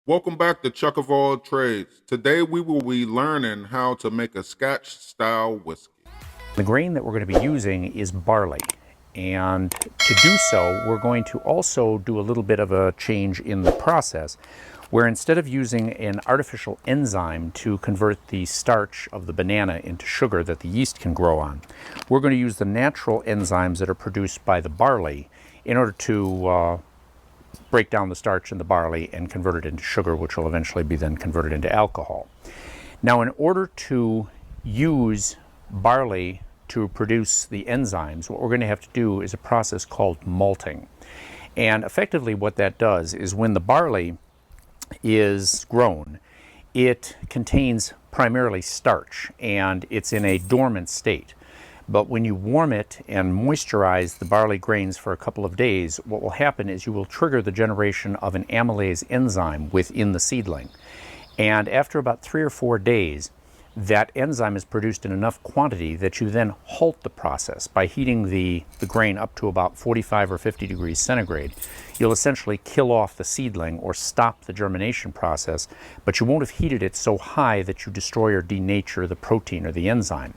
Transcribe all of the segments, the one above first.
Welcome back to Chuck of All Trades. Today we will be learning how to make a Scotch-style whiskey. The grain that we're going to be using is barley, and to do so we're going to also do a little bit of a change in the process, where instead of using an artificial enzyme to convert the starch of the banana into sugar that the yeast can grow on, we're going to use the natural enzymes that are produced by the barley in order to break down the starch in the barley and convert it into sugar, which will eventually be then converted into alcohol. Now, in order to use barley to produce the enzymes, what we're going to have to do is a process called malting. And effectively what that does is when the barley is grown, it contains primarily starch and it's in a dormant state. But when you warm it and moisturize the barley grains for a couple of days, what will happen is you will trigger the generation of an amylase enzyme within the seedling. And after about 3 or 4 days, that enzyme is produced in enough quantity that you then halt the process by heating the grain up to about 45 or 50 degrees centigrade. You'll essentially kill off the seedling or stop the germination process, but you won't have heated it so high that you destroy or denature the protein or the enzyme.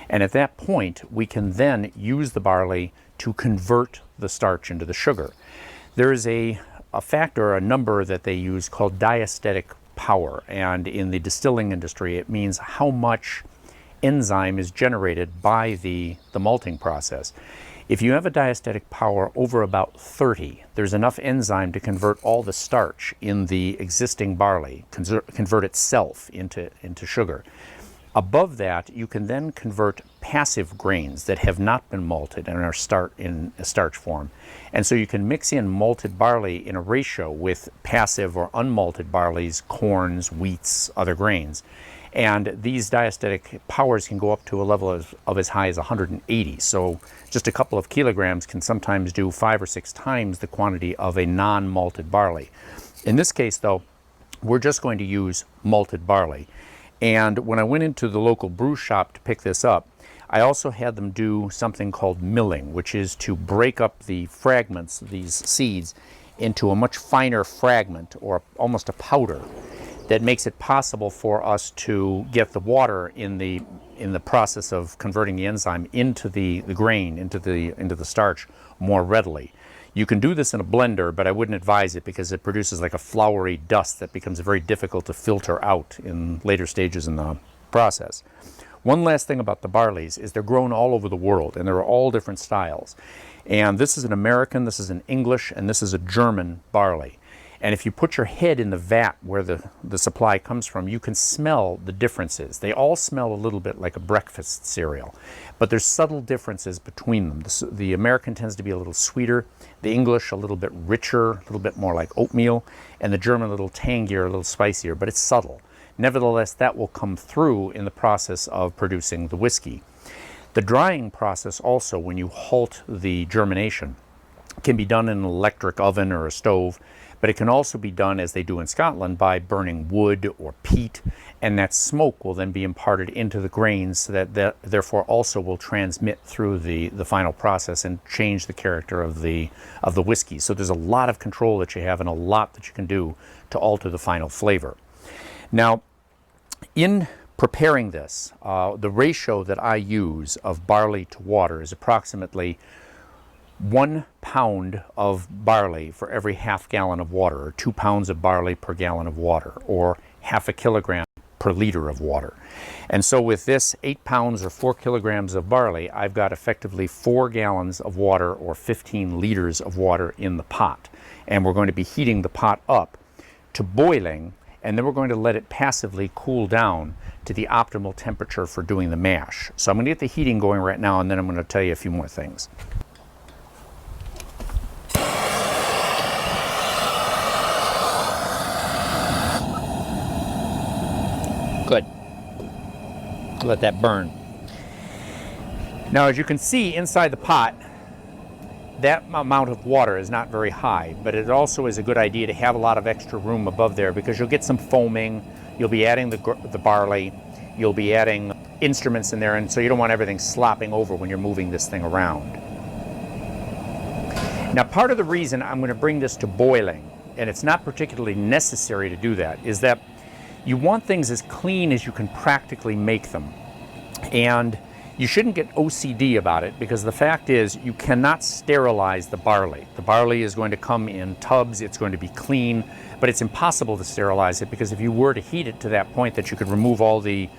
And at that point, we can then use the barley to convert the starch into the sugar. There is a factor, a number that they use called diastatic power, and in the distilling industry it means how much enzyme is generated by the malting process. If you have a diastatic power over about 30, there's enough enzyme to convert all the starch in the existing barley, convert itself into sugar. Above that, you can then convert passive grains that have not been malted and are in a starch form. And so you can mix in malted barley in a ratio with passive or unmalted barleys, corns, wheats, other grains. And these diastatic powers can go up to a level of as high as 180. So just a couple of kilograms can sometimes do 5 or 6 times the quantity of a non-malted barley. In this case, though, we're just going to use malted barley. And when I went into the local brew shop to pick this up, I also had them do something called milling, which is to break up the fragments, these seeds, into a much finer fragment, or almost a powder, that makes it possible for us to get the water in the process of converting the enzyme into the grain, into the starch more readily. You can do this in a blender, but I wouldn't advise it because it produces like a floury dust that becomes very difficult to filter out in later stages in the process. One last thing about the barleys is they're grown all over the world, and there are all different styles. And this is an American, this is an English, and this is a German barley. And if you put your head in the vat where the supply comes from, you can smell the differences. They all smell a little bit like a breakfast cereal, but there's subtle differences between them. The American tends to be a little sweeter, the English a little bit richer, a little bit more like oatmeal, and the German a little tangier, a little spicier, but it's subtle. Nevertheless, that will come through in the process of producing the whiskey. The drying process also, when you halt the germination, can be done in an electric oven or a stove, but it can also be done, as they do in Scotland, by burning wood or peat, and that smoke will then be imparted into the grains, so that therefore also will transmit through the final process and change the character of the whiskey. So there's a lot of control that you have and a lot that you can do to alter the final flavor. Now, in preparing this, the ratio that I use of barley to water is approximately 1 pound of barley for every half gallon of water, or 2 pounds of barley per gallon of water, or half a kilogram per liter of water. And so with this 8 pounds or 4 kilograms of barley, I've got effectively 4 gallons of water or 15 liters of water in the pot. And we're going to be heating the pot up to boiling, and then we're going to let it passively cool down to the optimal temperature for doing the mash. So I'm going to get the heating going right now, and then I'm going to tell you a few more things. Good. Let that burn. Now, as you can see inside the pot, that amount of water is not very high, but it also is a good idea to have a lot of extra room above there, because you'll get some foaming, you'll be adding the barley, you'll be adding instruments in there, and so you don't want everything slopping over when you're moving this thing around. Now, part of the reason I'm going to bring this to boiling and it's not particularly necessary to do that, is that you want things as clean as you can practically make them. And you shouldn't get OCD about it, because the fact is you cannot sterilize the barley. The barley is going to come in tubs, it's going to be clean, but it's impossible to sterilize it, because if you were to heat it to that point that you could remove all the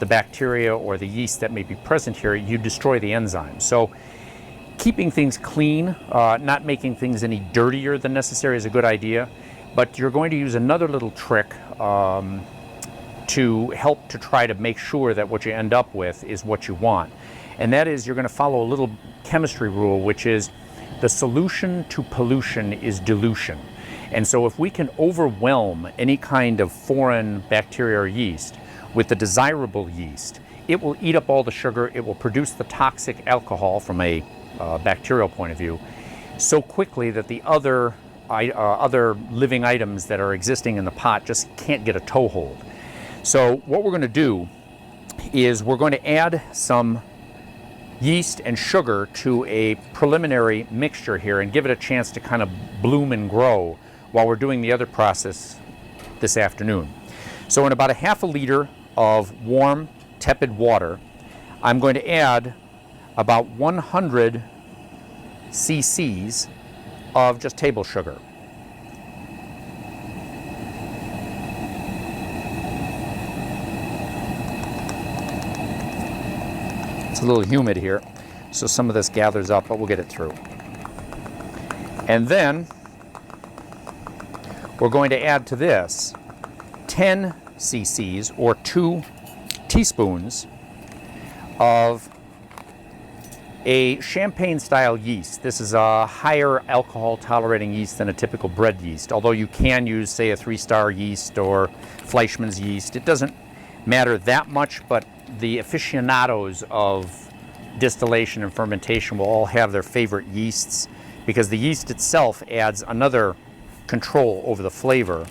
bacteria or the yeast that may be present here, you destroy the enzyme. So keeping things clean, not making things any dirtier than necessary is a good idea, but you're going to use another little trick to help to try to make sure that what you end up with is what you want. And that is, you're going to follow a little chemistry rule, which is the solution to pollution is dilution. And so if we can overwhelm any kind of foreign bacteria or yeast with the desirable yeast, it will eat up all the sugar, it will produce the toxic alcohol from a bacterial point of view so quickly that the other living items that are existing in the pot just can't get a toehold. So what we're going to do is we're going to add some yeast and sugar to a preliminary mixture here and give it a chance to kind of bloom and grow while we're doing the other process this afternoon. So in about a half a liter of warm, tepid water, I'm going to add about 100 cc's of just table sugar. It's a little humid here, so some of this gathers up, but we'll get it through. And then we're going to add to this 10 cc's or 2 teaspoons of a champagne-style yeast. This is a higher alcohol-tolerating yeast than a typical bread yeast, although you can use, say, a 3-star yeast or Fleischmann's yeast. It doesn't matter that much, but the aficionados of distillation and fermentation will all have their favorite yeasts, because the yeast itself adds another control over the flavor.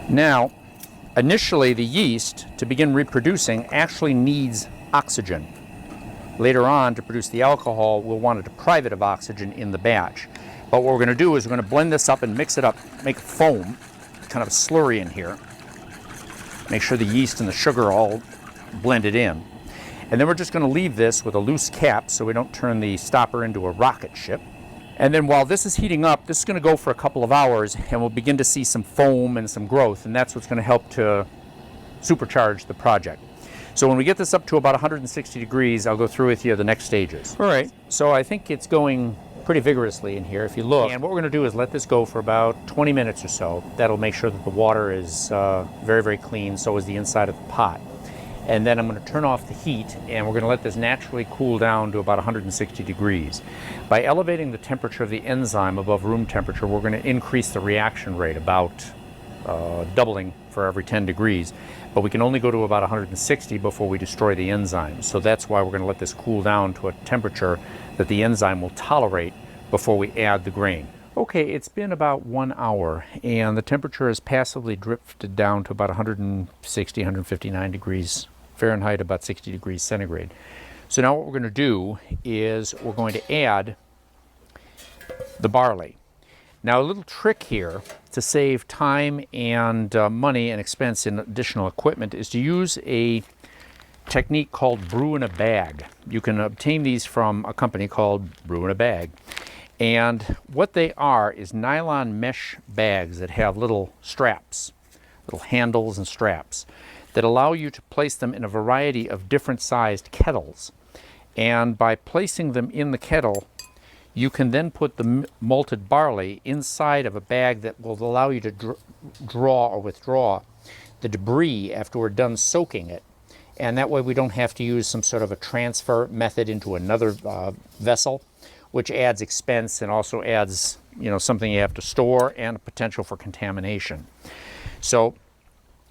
Now, initially the yeast, to begin reproducing, actually needs oxygen. Later on, to produce the alcohol, we'll want to deprive it of oxygen in the batch. But what we're going to do is we're going to blend this up and mix it up, make foam, kind of a slurry in here. Make sure the yeast and the sugar are all blended in. And then we're just going to leave this with a loose cap so we don't turn the stopper into a rocket ship. And then while this is heating up, this is going to go for a couple of hours, and we'll begin to see some foam and some growth, and that's what's going to help to supercharge the project. So when we get this up to about 160 degrees, I'll go through with you the next stages. All right, so I think it's going pretty vigorously in here if you look. And what we're going to do is let this go for about 20 minutes or so. That'll make sure that the water is very, very clean, so is the inside of the pot. And then I'm going to turn off the heat, and we're going to let this naturally cool down to about 160 degrees. By elevating the temperature of the enzyme above room temperature, we're going to increase the reaction rate, about doubling for every 10 degrees. But we can only go to about 160 before we destroy the enzyme. So that's why we're going to let this cool down to a temperature that the enzyme will tolerate before we add the grain. Okay, it's been about 1 hour, and the temperature has passively drifted down to about 160, 159 degrees Fahrenheit, about 60 degrees centigrade. So now what we're going to do is we're going to add the barley. Now, a little trick here to save time and money and expense in additional equipment is to use a technique called brew in a bag. You can obtain these from a company called Brew in a Bag. And what they are is nylon mesh bags that have little straps, little handles and straps, that allow you to place them in a variety of different sized kettles. And by placing them in the kettle, you can then put the malted barley inside of a bag that will allow you to draw or withdraw the debris after we're done soaking it. And that way we don't have to use some sort of a transfer method into another vessel, which adds expense and also adds, something you have to store and a potential for contamination. So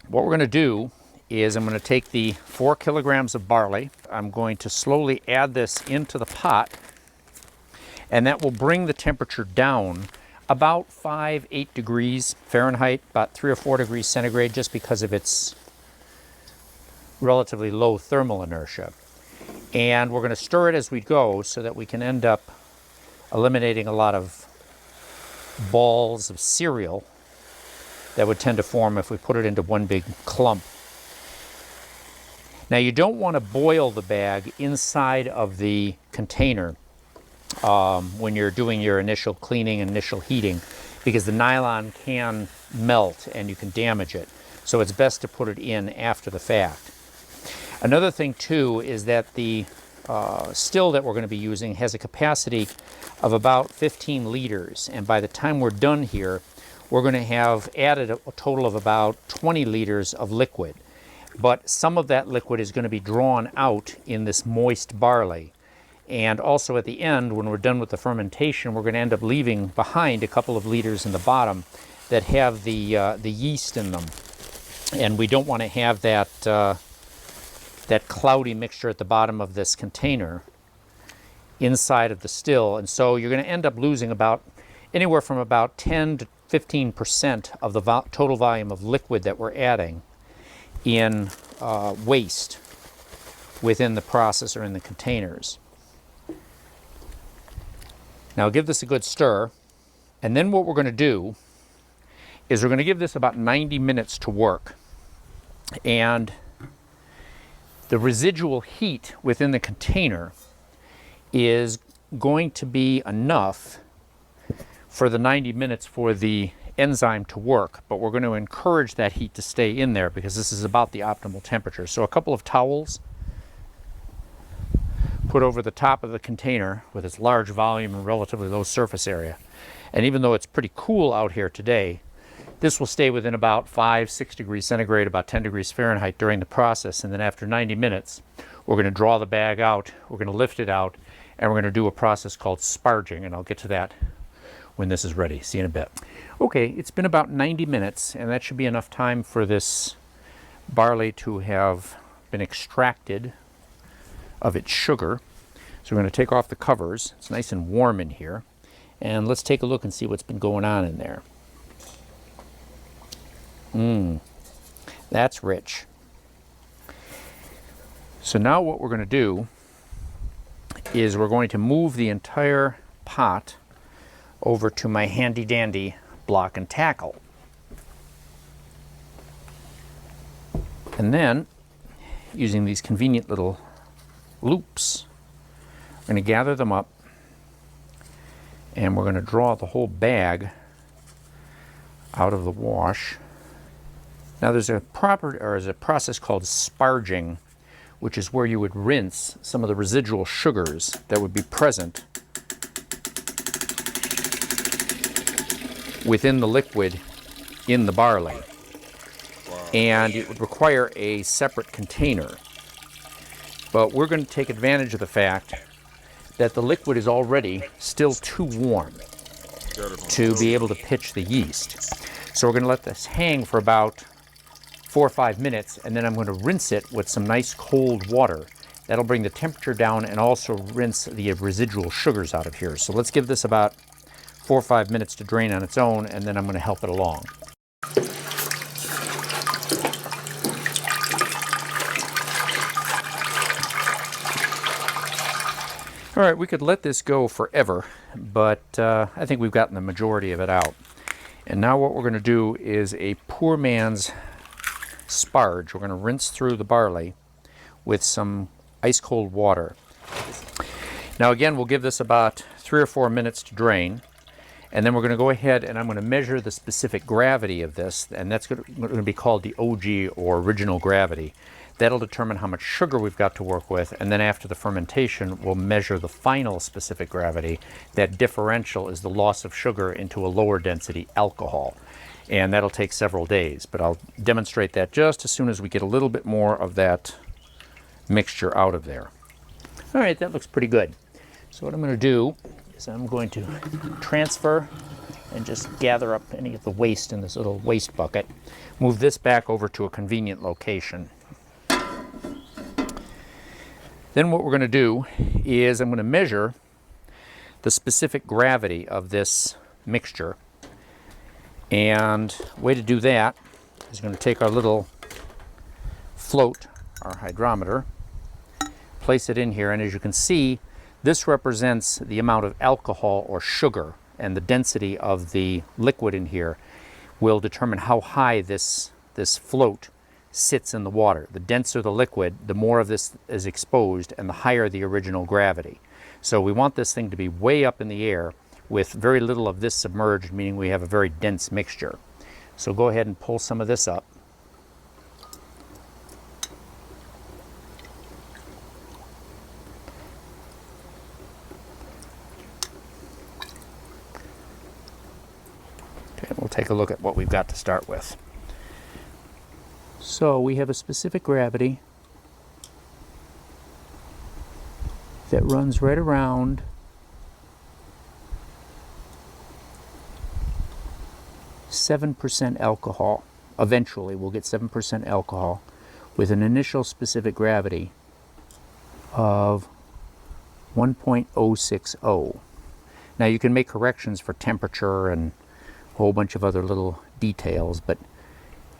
what we're going to do is I'm going to take the 4 kilograms of barley. I'm going to slowly add this into the pot, and that will bring the temperature down about 5-8 degrees Fahrenheit, about 3 or 4 degrees centigrade, just because of its relatively low thermal inertia. And we're going to stir it as we go so that we can end up eliminating a lot of balls of cereal that would tend to form if we put it into one big clump. Now you don't want to boil the bag inside of the container when you're doing your initial cleaning and initial heating, because the nylon can melt and you can damage it. So it's best to put it in after the fact. Another thing too is that the still that we're going to be using has a capacity of about 15 liters, and by the time we're done here, we're going to have added a total of about 20 liters of liquid. But some of that liquid is going to be drawn out in this moist barley. And also at the end, when we're done with the fermentation, we're going to end up leaving behind a couple of liters in the bottom that have the yeast in them. And we don't want to have that, that cloudy mixture at the bottom of this container inside of the still. And so you're going to end up losing about anywhere from about 10 to 15% of the total volume of liquid that we're adding in waste within the process or in the containers. Now give this a good stir, and then what we're going to do is we're going to give this about 90 minutes to work. And the residual heat within the container is going to be enough for the 90 minutes for the enzyme to work, but we're going to encourage that heat to stay in there because this is about the optimal temperature. So a couple of towels put over the top of the container with its large volume and relatively low surface area. And even though it's pretty cool out here today, this will stay within about 5-6 degrees centigrade, about 10 degrees Fahrenheit during the process. And then after 90 minutes, we're going to draw the bag out, we're going to lift it out, and we're going to do a process called sparging, and I'll get to that when this is ready. See you in a bit. Okay, it's been about 90 minutes, and that should be enough time for this barley to have been extracted of its sugar. So we're going to take off the covers. It's nice and warm in here. And let's take a look and see what's been going on in there. That's rich. So now what we're going to do is we're going to move the entire pot over to my handy dandy block and tackle. And then, using these convenient little loops, we're going to gather them up and we're going to draw the whole bag out of the wash. Now there's a process called sparging, which is where you would rinse some of the residual sugars that would be present within the liquid in the barley. And it would require a separate container. But we're going to take advantage of the fact that the liquid is already still too warm to be able to pitch the yeast. So we're going to let this hang for about 4 or 5 minutes, and then I'm going to rinse it with some nice cold water. That'll bring the temperature down and also rinse the residual sugars out of here. So let's give this about 4 or 5 minutes to drain on its own, and then I'm going to help it along. All right, we could let this go forever, but I think we've gotten the majority of it out. And now what we're going to do is a poor man's sparge. We're going to rinse through the barley with some ice cold water. Now again, we'll give this about 3 or 4 minutes to drain, and then we're going to go ahead and I'm going to measure the specific gravity of this, and that's going to be called the OG, or original gravity. That'll determine how much sugar we've got to work with, and then after the fermentation, we'll measure the final specific gravity. That differential is the loss of sugar into a lower density alcohol, and that'll take several days, but I'll demonstrate that just as soon as we get a little bit more of that mixture out of there. All right, that looks pretty good. So what I'm going to do is I'm going to transfer and just gather up any of the waste in this little waste bucket, move this back over to a convenient location. Then what we're going to do is I'm going to measure the specific gravity of this mixture. And the way to do that is going to take our little float, our hydrometer, place it in here, and as you can see, this represents the amount of alcohol or sugar and the density of the liquid in here will determine how high this float sits in the water. The denser the liquid, the more of this is exposed and the higher the original gravity. So we want this thing to be way up in the air with very little of this submerged, meaning we have a very dense mixture. So go ahead and pull some of this up. Okay, we'll take a look at what we've got to start with. So we have a specific gravity that runs right around 7% alcohol. Eventually we'll get 7% alcohol with an initial specific gravity of 1.060. Now you can make corrections for temperature and a whole bunch of other little details, but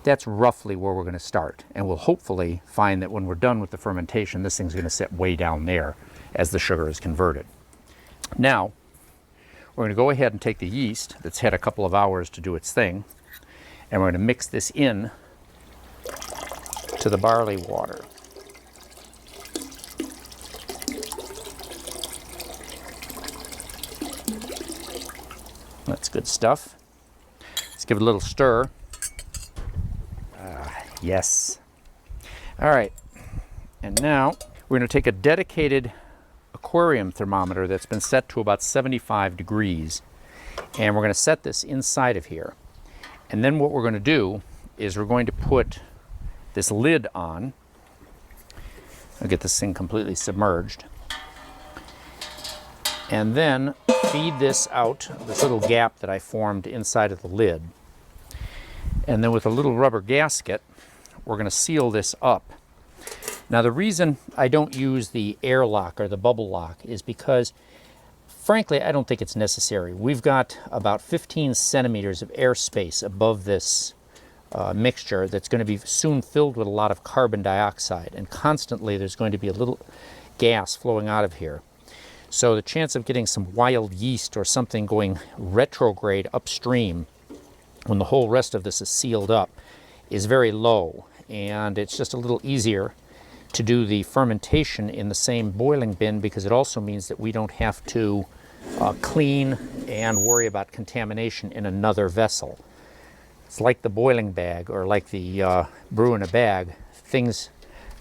that's roughly where we're going to start. And we'll hopefully find that when we're done with the fermentation, this thing's going to sit way down there as the sugar is converted. Now, we're going to go ahead and take the yeast that's had a couple of hours to do its thing, and we're going to mix this in to the barley water. That's good stuff. Let's give it a little stir. Yes. All right. And now we're going to take a dedicated aquarium thermometer that's been set to about 75 degrees, and we're going to set this inside of here. And then what we're going to do is we're going to put this lid on. I'll get this thing completely submerged. And then feed this out, this little gap that I formed inside of the lid. And then with a little rubber gasket, we're going to seal this up. Now the reason I don't use the air lock or the bubble lock is because, frankly, I don't think it's necessary. We've got about 15 centimeters of airspace above this mixture that's going to be soon filled with a lot of carbon dioxide, and constantly there's going to be a little gas flowing out of here. So the chance of getting some wild yeast or something going retrograde upstream when the whole rest of this is sealed up is very low, and it's just a little easier to do the fermentation in the same boiling bin, because it also means that we don't have to clean and worry about contamination in another vessel. It's like the boiling bag, or like the brew in a bag. Things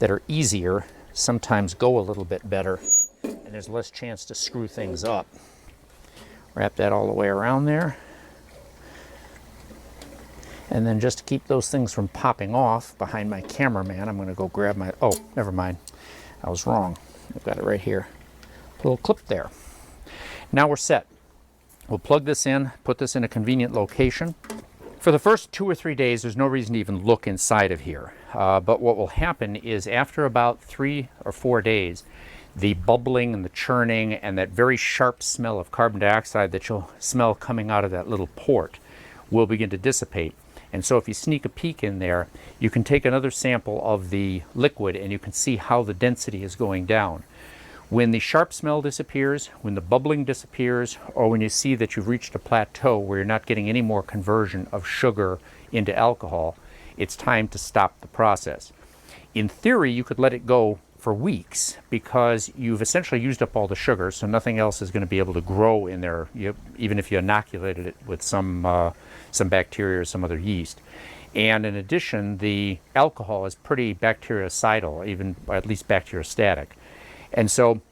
that are easier sometimes go a little bit better, and there's less chance to screw things up. Wrap that all the way around there. And then just to keep those things from popping off behind my cameraman, I'm going to go grab my, oh, never mind. I was wrong. I've got it right here. A little clip there. Now we're set. We'll plug this in, put this in a convenient location. For the first 2 or 3 days, there's no reason to even look inside of here. But what will happen is after about 3 or 4 days, the bubbling and the churning and that very sharp smell of carbon dioxide that you'll smell coming out of that little port will begin to dissipate. And so if you sneak a peek in there, you can take another sample of the liquid and you can see how the density is going down. When the sharp smell disappears, when the bubbling disappears, or when you see that you've reached a plateau where you're not getting any more conversion of sugar into alcohol, it's time to stop the process. In theory, you could let it go for weeks because you've essentially used up all the sugar, so nothing else is going to be able to grow in there, even if you inoculated it with some bacteria or some other yeast. And in addition, the alcohol is pretty bactericidal, even at least bacteriostatic. And so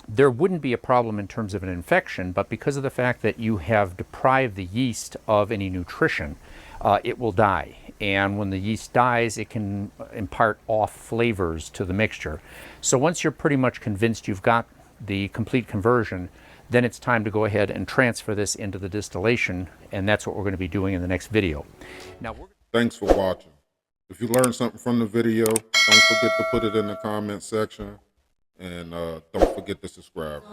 there wouldn't be a problem in terms of an infection, but because of the fact that you have deprived the yeast of any nutrition, it will die. And when the yeast dies, it can impart off flavors to the mixture. So once you're pretty much convinced you've got the complete conversion, then it's time to go ahead and transfer this into the distillation, and that's what we're going to be doing in the next video. Now, thanks for watching. If you learned something from the video, don't forget to put it in the comment section, and don't forget to subscribe.